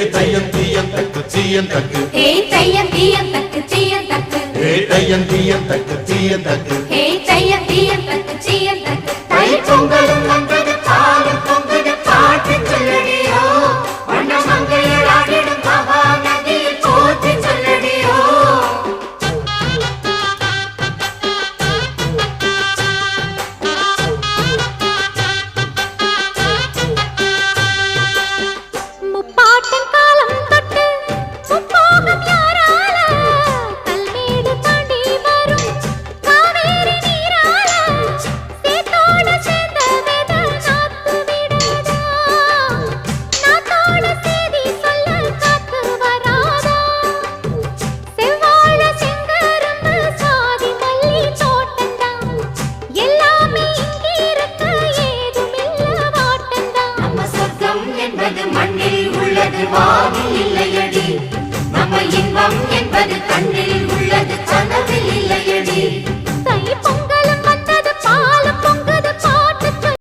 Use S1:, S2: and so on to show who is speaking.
S1: தையம் தீயம் தக்கு தீயம் தக்கு
S2: தையம் தீயம் தக்கு தீயம் தக்கு
S1: தையம் தீயம் தக்கு தீயம் தக்கு
S2: தையம் தீயம் தக்கு தீயம் தக்கு தை பொங்கலும் வந்தது பாலும் பொங்குது பாட்டு சொல்லடியோ வண்ண மங்கையர் ஆடிடும் மகா நதியில் போற்றி சொல்லடியோ முப்பாட்டன் காலம் தொட்டு முப்போகம் யாரால கல்மேடு தாண்டி வரும் காவேரி நீரால சேத்தோட சேர்ந்த வேத நாத்து விடாதா நாத்தோட சேதி சொல்ல காத்து வராதா செவ்வாழ செங்கரும்பு சாதி மல்லி தோட்டந்தான் எல்லாமே இங்கிருக்க ஏதுமில்ல வாட்டந்தான் நம்ம சொர்க்கம் என்பது மண்ணில் உள்ளது வானில் இல்லையடி நம்ம இன்பம் என்பது கண்